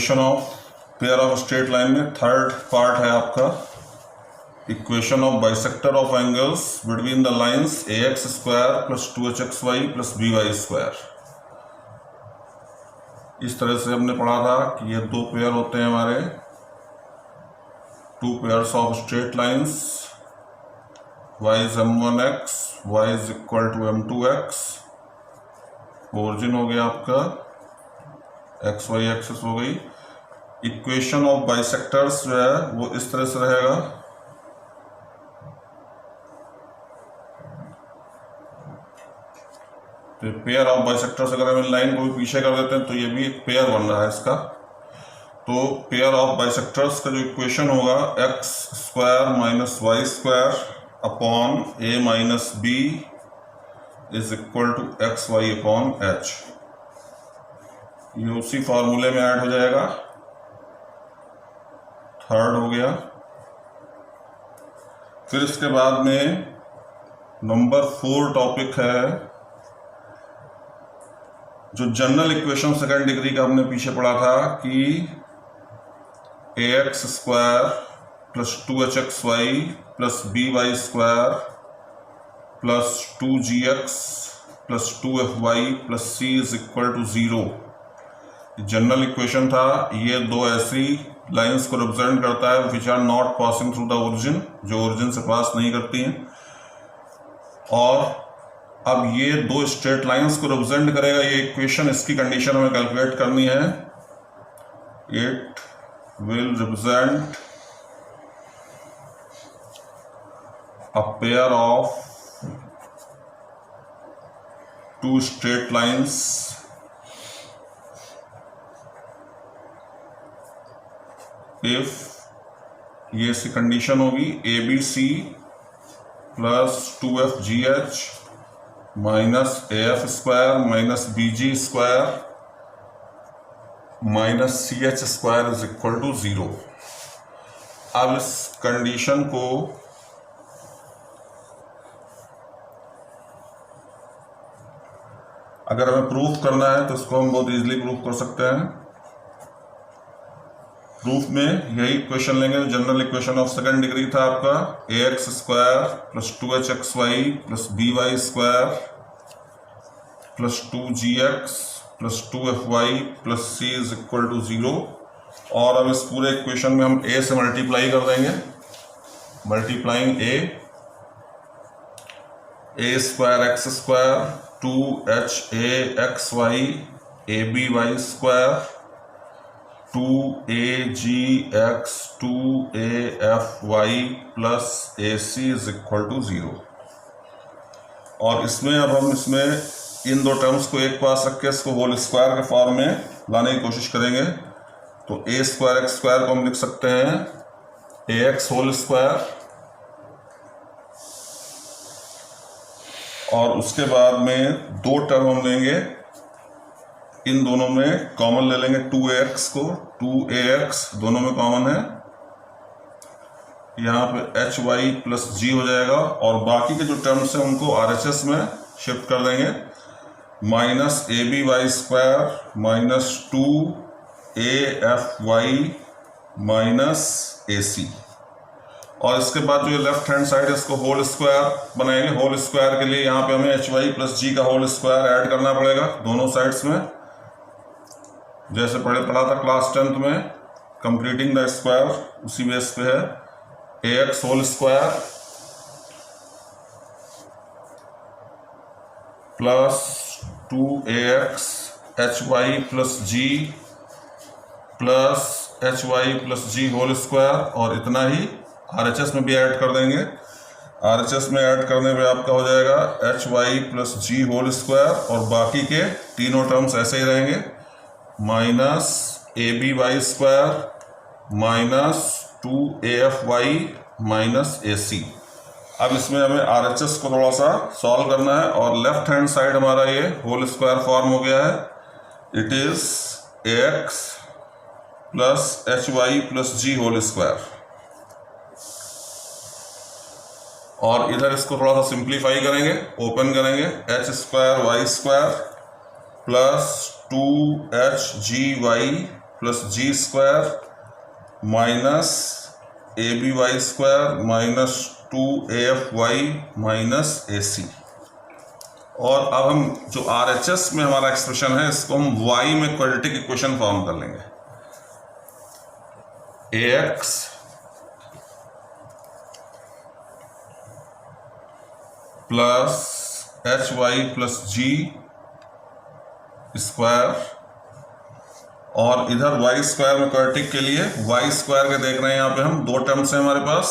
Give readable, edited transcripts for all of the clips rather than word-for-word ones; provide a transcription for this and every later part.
Equation of pair of straight line में third part है आपका equation of bisector of angles between the lines ax square plus 2hxy plus by square. इस तरह से हमने पढ़ा था कि ये दो पेयर होते हैं हमारे, two pairs of straight lines, y is m1x, y is equal to m2x, origin हो गया आपका एक्स वाई एक्सिस हो गई। इक्वेशन ऑफ बाइसेक्टर्स जो है वो इस तरह से रहेगा, तो पेयर ऑफ बाइसेक्टर्स अगर हम लाइन को भी पीछे कर देते हैं तो ये भी एक पेयर बन रहा है इसका। तो पेयर ऑफ बाइसेक्टर्स का जो इक्वेशन होगा x square minus y square upon a minus b is equal to x y upon h, ये उसी फॉर्मूले में ऐड हो जाएगा, थर्ड हो गया। फिर इसके बाद में नंबर 4 टॉपिक है जो जनरल इक्वेशन सेकेंड डिग्री का हमने पीछे पढ़ा था कि ax square plus 2hxy plus by square plus 2gx plus 2fy plus c is equal to 0। General equation था, ये दो ऐसी लाइंस को रिप्रेजेंट करता है which are not passing through the origin, जो ओरिजिन से पास नहीं करती हैं। और अब ये दो स्ट्रेट लाइंस को रिप्रेजेंट करेगा ये इक्वेशन, इसकी कंडीशन हमें कैलकुलेट करनी है। It will represent a pair of two straight lines if ये सी कंडीशन होगी ABC plus 2FGH minus AF square minus BG square minus CH square is equal to 0। अब इस कंडीशन को अगर हमें प्रूफ करना है तो इसको हम बहुत इजीली प्रूफ कर सकते हैं। प्रूफ में यही इक्वेशन लेंगे, general equation of second degree था आपका ax square plus 2hxy plus by square plus 2gx plus 2fy plus c is equal to 0। और अब इस पूरे इक्वेशन में हम a से मल्टीप्लाई कर देंगे, multiplying a square x square 2haxy aby square 2agx 2afy plus ac is equal to 0। और इसमें अब हम इसमें इन दो टर्म्स को एक पास रख के इसको होल स्क्वायर के फॉर्म में लाने की कोशिश करेंगे। तो a स्क्वायर एक्स स्क्वायर को हम लिख सकते हैं ax होल स्क्वायर, और उसके बाद में दो टर्म हम लेंगे, इन दोनों में कॉमन ले लेंगे 2ax को, 2ax दोनों में कॉमन है, यहाँ पे hy प्लस g हो जाएगा। और बाकी के जो टर्म्स हैं उनको RHS में शिफ्ट कर देंगे, minus aby square minus 2afy minus ac। और इसके बाद जो लेफ्ट हैंड साइड है इसको होल स्क्वायर बनाएंगे। होल स्क्वायर के लिए यहाँ पे हमें hy प्लस g का होल स्क्वायर ऐड करना पड़ेगा दोनों साइड्स में, जैसे पढ़ा था क्लास 10th में, कंप्लीटिंग द स्क्वायर उसी बेस पे है। ax whole square plus 2ax hy plus g plus hy plus g whole square, और इतना ही RHS में भी ऐड कर देंगे। RHS में ऐड करने पे आपका हो जाएगा hy plus g whole square, और बाकी के तीनों टर्म्स ऐसे ही रहेंगे, minus aby square minus 2afy minus ac। अब इसमें हमें RHS को थोड़ा सा सॉल्व करना है, और लेफ्ट हैंड साइड हमारा ये होल स्क्वायर फॉर्म हो गया है। It is ax plus hy plus g whole square, और इधर इसको थोड़ा सा सिंप्लीफाई करेंगे, ओपन करेंगे, h square y square plus 2hgy plus G square minus A B Y square minus 2AFY minus AC। और अब हम जो RHS में हमारा एक्सप्रेशन है इसको हम y में क्वाड्रेटिक इक्वेशन फॉर्म कर लेंगे। AX plus HY plus G square, और इधर y स्क्वायर में क्वाड्रेटिक के लिए y स्क्वायर के देख रहे हैं यहाँ पे हम दो टर्म्स हैं हमारे पास,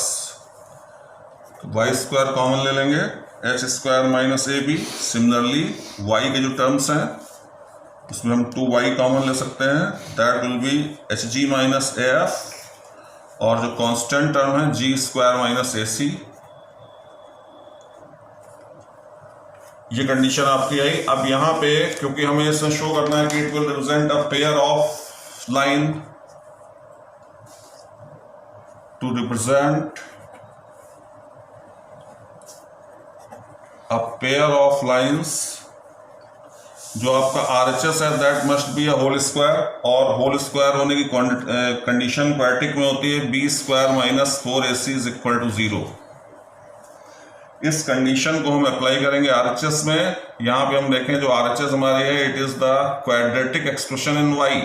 तो y स्क्वायर कॉमन ले लेंगे, h square minus AB। Similarly y के जो टर्म्स हैं उसमें हम 2y कॉमन ले सकते हैं, that will B HG minus AF, और जो कांस्टेंट टर्म है g स्क्वायर माइनस AC। ये कंडीशन आपकी आई। अब यहाँ पे क्योंकि हमें इसमें शो करना है कि it will represent a pair of line, to represent a pair of lines, जो आपका RHS है that must be a whole square, और होल स्क्वायर होने की कंडीशन क्वाड्रेटिक में होती है b square minus 4AC is equal to 0। इस कंडीशन को हम अप्लाई करेंगे RHS में। यहाँ पे हम देखें जो RHS हमारी है it is the quadratic expression in y,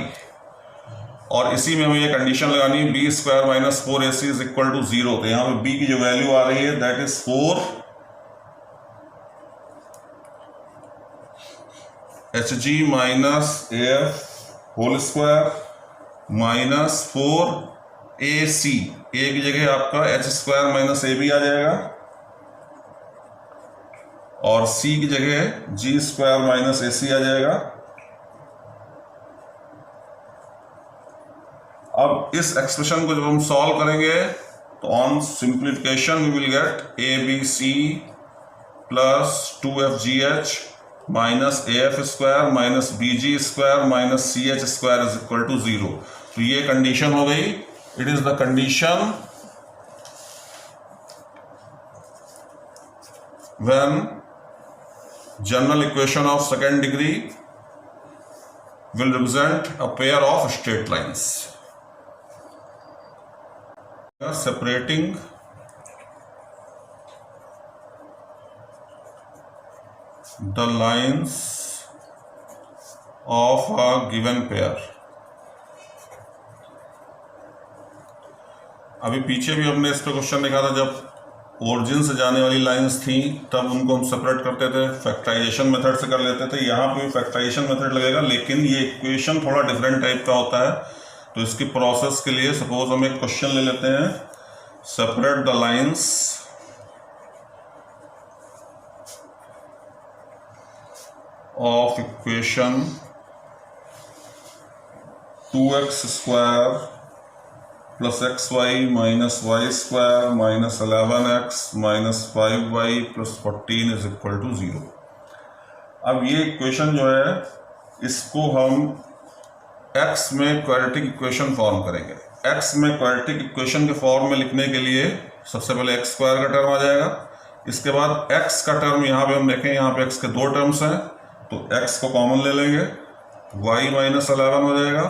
और इसी में हमें ये कंडीशन लगानी है b square minus 4AC is equal to 0। तो यहाँ पे b की जो वैल्यू आ रही है that is 4 HG minus AF whole square minus 4AC, a की जगह आपका h स्क्वायर माइनस AB आ जाएगा, और c की जगह g स्क्वायर माइनस AC आ जाएगा। अब इस एक्सप्रेशन को जब हम सॉल्व करेंगे तो on simplification we will get ABC plus 2FGH minus AF square minus BG square minus CH square is equal to 0। तो ये कंडीशन हो गई। It is the condition when general equation of second degree will represent a pair of straight lines. Separating the lines of a given pair. अभी पीछे भी हमने इस पे क्वेश्चन देखा था, जब ओरिजिन से जाने वाली लाइंस थी तब उनको हम सेपरेट करते थे, फैक्टराइजेशन मेथड से कर लेते थे। यहाँ पे भी फैक्टराइजेशन मेथड लगेगा, लेकिन ये इक्वेशन थोड़ा डिफरेंट टाइप का होता है। तो इसकी प्रोसेस के लिए सपोज हम एक क्वेश्चन ले लेते हैं, separate the lines of equation 2x square plus XY minus Y square minus 11x minus 5y plus 14 is equal to 0। अब ये इक्वेशन जो है इसको हम x में क्वाड्रेटिक इक्वेशन फॉर्म करेंगे। x में क्वाड्रेटिक इक्वेशन के फॉर्म में लिखने के लिए सबसे पहले x स्क्वायर का टर्म आ जाएगा, इसके बाद x का टर्म यहाँ पे हम देखें, यहाँ पे x के दो टर्म्स हैं तो x को कॉमन ले लेंगे, y माइनस 11 हो जाएगा,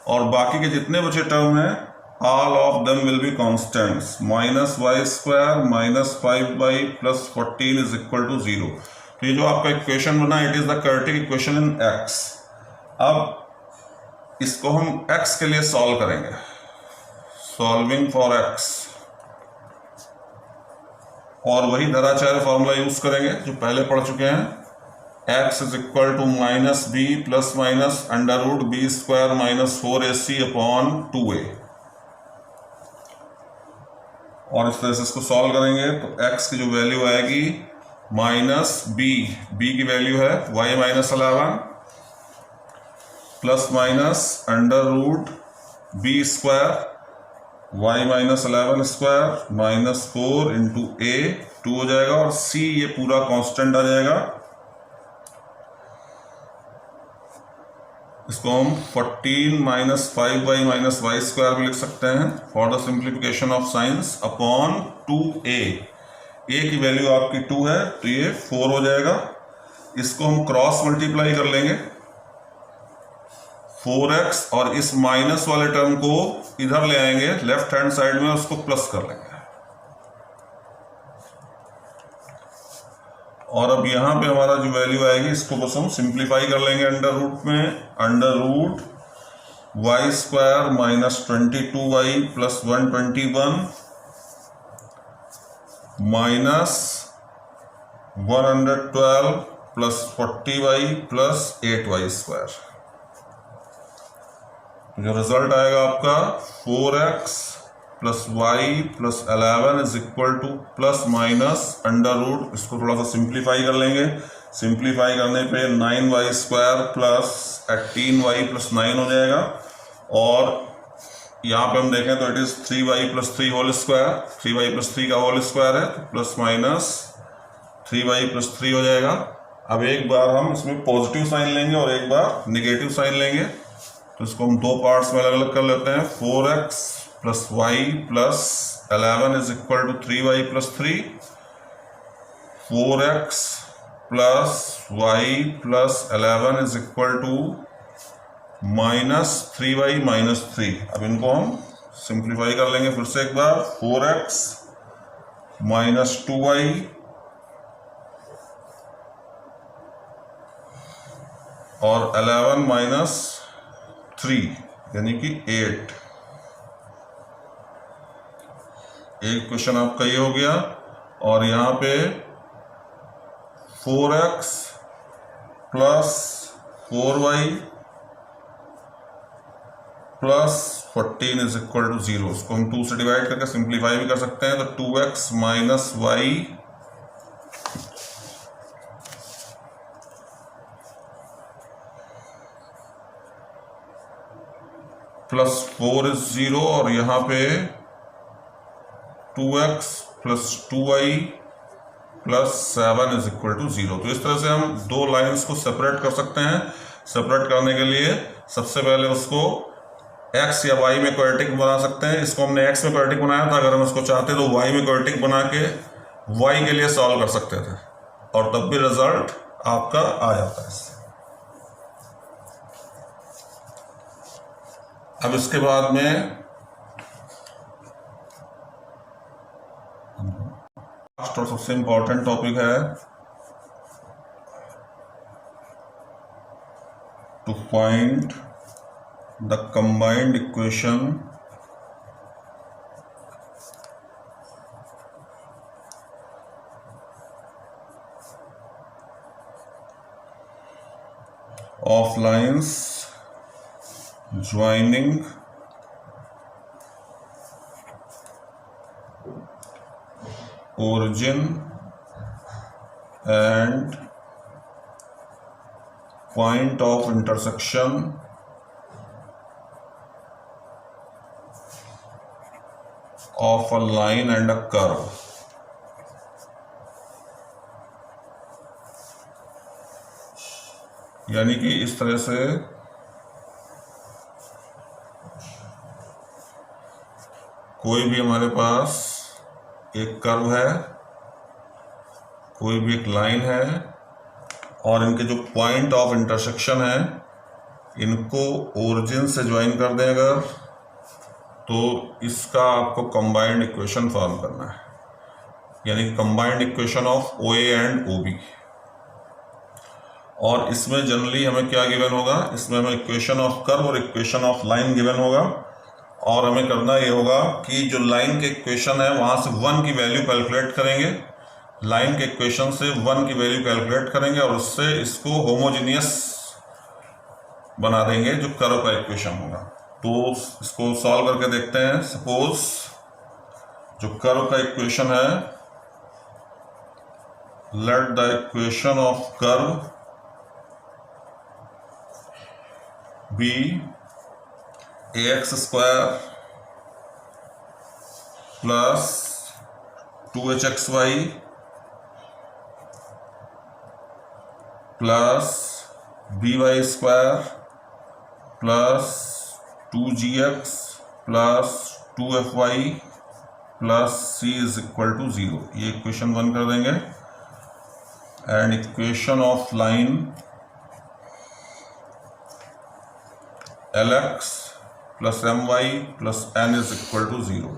और बाकी के जितने बचे टर्म हैं all of them will be constants, minus y square minus 5y plus 14 is equal to 0। तो ये जो आपका इक्वेशन बना it is the quadratic equation in x। अब इसको हम x के लिए सॉल्व करेंगे, सॉल्विंग फॉर x, और वही धराचार्य फॉर्मूला यूज करेंगे जो पहले पढ़ चुके हैं, x is equal to minus b plus minus under root b square minus 4AC upon 2a, और इस तरह से इसको सॉल्व करेंगे तो x की जो वैल्यू आएगी माइनस b की वैल्यू है y minus 11 plus minus under root b square y minus 11 square minus 4 into a 2 हो जाएगा, और c ये पूरा कांस्टेंट आ जाएगा। इसको हम 14 minus 5y minus y square भी लिख सकते हैं for the simplification of science upon 2a। a की वैल्यू आपकी 2 है तो ये 4 हो जाएगा। इसको हम क्रॉस मल्टीप्लाई कर लेंगे, 4x और इस माइनस वाले टर्म को इधर ले आएंगे लेफ्ट हैंड साइड में, उसको प्लस कर लेंगे। और अब यहां पे हमारा जो वैल्यू आएगी इसको बस हम सिंप्लीफाई कर लेंगे अंडर रूट में। Under root Y square minus 22y plus 121 minus 112 plus 40y plus 8y square. जो रिजल्ट आएगा आपका 4x plus Y plus 11 is equal to plus minus under root, इसको थोड़ा सा सिंप्लीफाई कर लेंगे। सिंप्लीफाई करने पे 9y square plus 18y plus 9 हो जाएगा। और यहाँ पे हम देखें तो it is 3y plus 3 whole square, 3y plus 3 का होल स्क्वायर है तो प्लस माइनस 3y प्लस 3 हो जाएगा। अब एक बार हम इसमें पॉजिटिव साइन लेंगे और एक बार निगेटिव साइन लेंगे, तो इसको हम दो पार्ट्स में अलग अलग कर लेते हैं। 4x plus Y plus 11 is equal to 3y plus 3, 4x plus Y plus 11 is equal to minus 3y minus 3। अब इनको हम सिंप्लीफाई कर लेंगे फिर से एक बार। 4x माइनस 2y और 11 माइनस 3 यानी कि 8। एक क्वेश्चन आपका ये हो गया। और यहाँ पे 4x plus 4y plus 14 is equal to 0, उसको हम 2 से डिवाइड करके सिंप्लीफाई भी कर सकते हैं। तो 2x minus Y plus 4 is 0 और यहाँ पे 2x plus 2y plus 7 is equal to 0। तो इस तरह से हम दो लाइंस को सेपरेट कर सकते हैं। सेपरेट करने के लिए सबसे पहले उसको x या y में क्वाड्रेटिक बना सकते हैं। इसको हमने x में क्वाड्रेटिक बनाया था, अगर हम इसको चाहते तो y में क्वाड्रेटिक बना के y के लिए सॉल्व कर सकते थे और तब भी रिजल्ट आपका आ जाता है इससे। अब इसके बाद में लास्ट और सबसे इंपॉर्टेंट टॉपिक है to find the combined equation of lines joining origin and point of intersection of a line and a curve। यानी कि इस तरह से कोई भी हमारे पास एक कर्व है, कोई भी एक लाइन है और इनके जो पॉइंट ऑफ इंटरसेक्शन है इनको ओरिजिन से ज्वाइन कर दें अगर, तो इसका आपको कंबाइंड इक्वेशन फॉर्म करना है, यानी कि combined equation of OA and OB। और इसमें जनरली हमें क्या गिवन होगा, इसमें हमें इक्वेशन ऑफ कर्व और इक्वेशन ऑफ लाइन गिवन होगा। और हमें करना ये होगा कि जो लाइन के इक्वेशन है वहाँ से 1 की वैल्यू कैलकुलेट करेंगे, लाइन के इक्वेशन से 1 की वैल्यू कैलकुलेट करेंगे और उससे इसको होमोजीनियस बना देंगे जो कर्व का इक्वेशन होगा। तो इसको सॉल्व करके देखते हैं। सपोज जो कर्व का इक्वेशन है, let the equation of curve be ax square plus 2hxy plus by square plus 2gx plus 2fy plus c is equal to 0, ये इक्वेशन 1 कर देंगे। And equation of line LX plus MY plus N is equal to 0।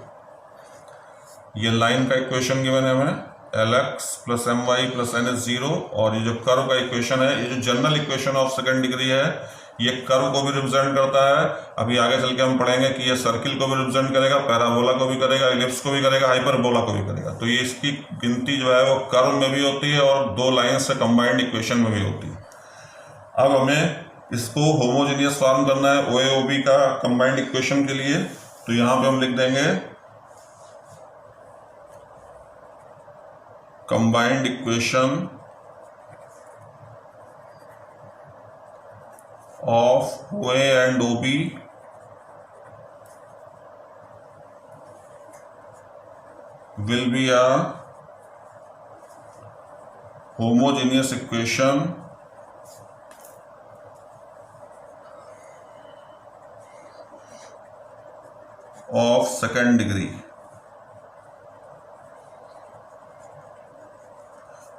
ये line का equation given है हमें, LX plus MY plus N is 0। और ये जो कर्व का इक्वेशन है, ये जो general equation of second degree है, ये कर्व को भी रिप्रेजेंट करता है। अभी आगे चल के हम पढ़ेंगे कि ये सर्किल को भी रिप्रेजेंट करेगा, पैराबोला को भी करेगा, इलिप्स को भी करेगा, हाइपरबोला को भी करेगा। तो ये इसकी गिनती जो है वो कर्व में भी होती है और दो लाइन से कंबाइंड इक्वेशन में भी होती है। अब हमें इसको होमोजेनियस फॉर्म करना है OA-OB का कंबाइंड इक्वेशन के लिए। तो यहाँ पे हम लिख देंगे combined equation of OA and OB will be a homogeneous equation of second degree।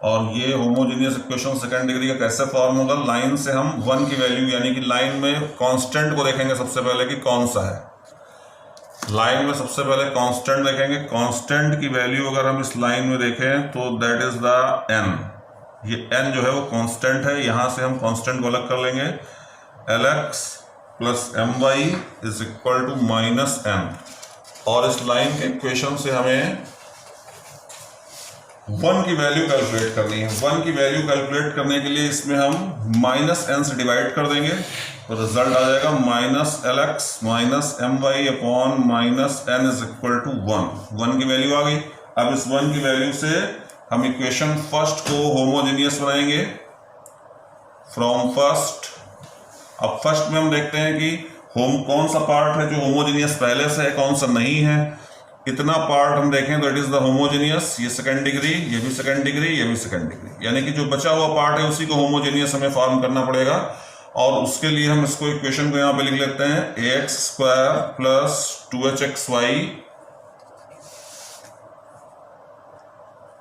और ये होमोजेनियस इक्वेशन सेकंड डिग्री का कैसे फॉर्म होगा, लाइन से हम 1 की वैल्यू यानी कि लाइन में कांस्टेंट को देखेंगे सबसे पहले कि कौन सा है। लाइन में सबसे पहले कांस्टेंट देखेंगे। कांस्टेंट की वैल्यू अगर हम इस लाइन में देखें तो दैट इज द n। ये n जो है वो कांस्टेंट है, यहां से हम कांस्टेंट को अलग कर लेंगे। LX plus MY is equal to minus n। और इस लाइन के इक्वेशन से हमें 1 की वैल्यू कैलकुलेट करनी है। 1 की वैल्यू कैलकुलेट करने के लिए इसमें हम माइनस n से डिवाइड कर देंगे तो रिजल्ट आ जाएगा minus LX minus MY upon minus n is equal to 1। 1 की वैल्यू आ गई। अब इस 1 की वैल्यू से हम इक्वेशन फर्स्ट को होमोजेनियस बनाएंगे फ्रॉम फर्स्ट। अब फर्स्ट में हम देखते हैं कि कौन सा पार्ट है जो होमोजेनियस पहले से है, कौन सा नहीं है। इतना पार्ट हम देखें तो इट इज द होमोजेनियस। ये सेकंड डिग्री, ये भी सेकंड डिग्री, ये भी सेकंड डिग्री, यानी कि जो बचा हुआ पार्ट है उसी को होमोजेनियस हमें फॉर्म करना पड़ेगा। और उसके लिए हम इसको इक्वेशन को यहाँ पे लिख लेते हैं ax square plus 2hxy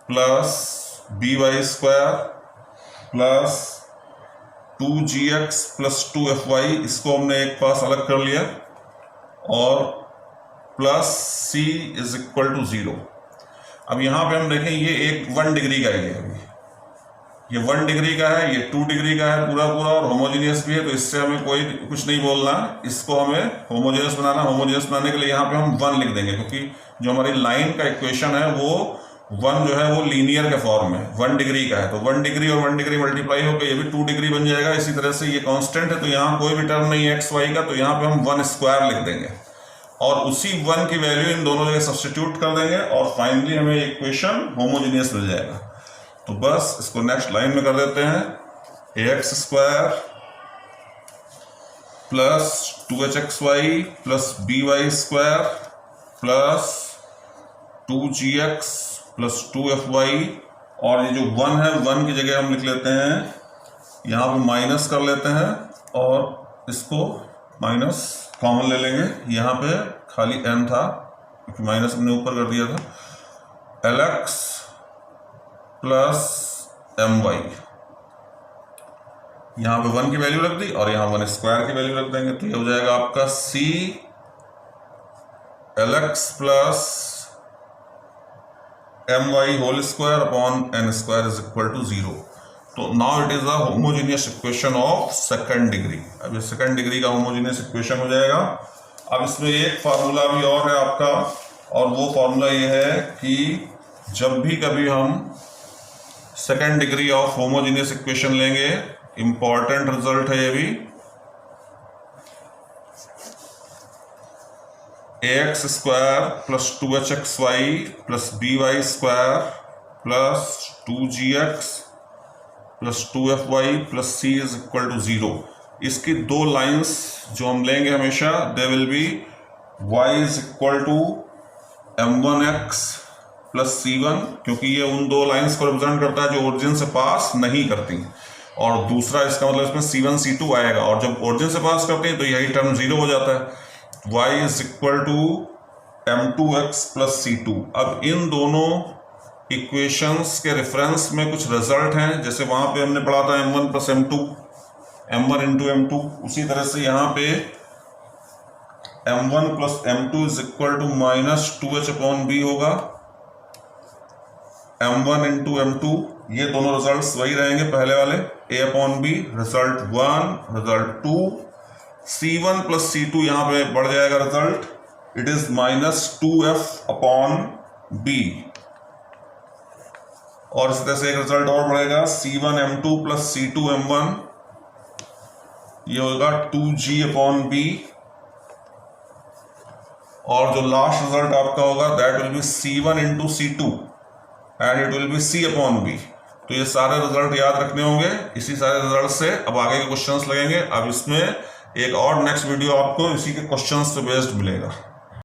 plus by square plus 2gx plus 2fy। इसको हमने एक पास अलग कर लिया और plus c is equal to 0। अब यहां पे हम देखें ये एक 1 डिग्री का है, अभी ये 1 डिग्री का है, ये 2 डिग्री का है पूरा पूरा और होमोजेनियस भी है। तो इससे हमें कोई कुछ नहीं बोलना, इसको हमें होमोजेनियस बनाना। होमोजेनियस बनाने के लिए यहाँ पे हम 1 लिख देंगे क्योंकि जो हमारी लाइन का इक्वेशन है वो 1 जो है वो लीनियर के फॉर्म में 1 डिग्री का है। तो 1 डिग्री और 1 डिग्री मल्टीप्लाई होकर ये भी 2 डिग्री बन जाएगा। इसी तरह से ये कांस्टेंट है तो यहाँ कोई भी टर्म नहीं है एक्स वाई का, तो यहाँ पे हम 1 स्क्वायर लिख देंगे और उसी 1 की वैल्यू इन दोनों जगह सब्स्टिट्यूट कर देंगे और फाइनली हमें इक्वेशन होमोजेनियस मिल जाएगा। तो बस इसको नेक्स्ट लाइन में कर देते हैं ax square plus 2hxy plus by square plus 2gx plus 2fy। और ये जो 1 है 1 की जगह हम लिख लेते हैं, यहाँ पे माइनस कर लेते हैं और इसको माइनस कॉमन ले लेंगे। यहाँ पे खाली n था क्योंकि माइनस हमने ऊपर कर दिया था। LX प्लस MY, यहाँ पे 1 की वैल्यू रख दी और यहाँ 1 स्क्वायर की वैल्यू रख देंगे तो ये हो जाएगा आपका C LX plus MY whole square upon n square is equal to 0। तो now it is a homogeneous equation of second degree. अब ये सेकंड डिग्री का होमोजेनियस इक्वेशन हो जाएगा। अब इसमें एक फार्मूला भी और है आपका, और वो फार्मूला ये है कि जब भी कभी हम second degree of homogeneous equation लेंगे, इंपॉर्टेंट रिजल्ट है ये भी, ax square plus 2hxy plus by square plus 2gx plus 2fy plus c is equal to 0। इसकी दो लाइंस जो हम लेंगे हमेशा, they will be y is equal to m1x plus c1, क्योंकि ये उन दो लाइंस को रिप्रेजेंट करता है जो ओरिजिन से पास नहीं करती। और दूसरा इसका मतलब इसमें c1 c2 आएगा और जब ओरिजिन से पास करती है तो यही टर्म 0 हो जाता है। y is equal to m2x plus c2। अब इन दोनों इक्वेशंस के रेफरेंस में कुछ रिजल्ट हैं, जैसे वहां पे हमने पढ़ा था m1 plus m2, m1 into m2, उसी तरह से यहाँ पे m1 plus m2 is equal to minus 2h upon B होगा। m1 इंटू m2, ये दोनों रिजल्ट्स वही रहेंगे पहले वाले, a upon B, result 1, result 2, c1 plus c2 यहाँ पे बढ़ जाएगा result, it is minus 2f upon B. और इस तरह से एक रिजल्ट और बढ़ेगा, c1 m2 plus c2 m1, ये होगा 2g अपॉन बी। और जो लास्ट रिजल्ट आपका होगा that will be c1 into c2 and it will be c upon B. तो ये सारे रिजल्ट याद रखने होंगे। इसी सारे रिजल्ट से अब आगे के क्वेश्चंस लगेंगे। अब इसमें एक और नेक्स्ट वीडियो आपको इसी के क्वेश्चंस पे बेस्ड मिलेगा।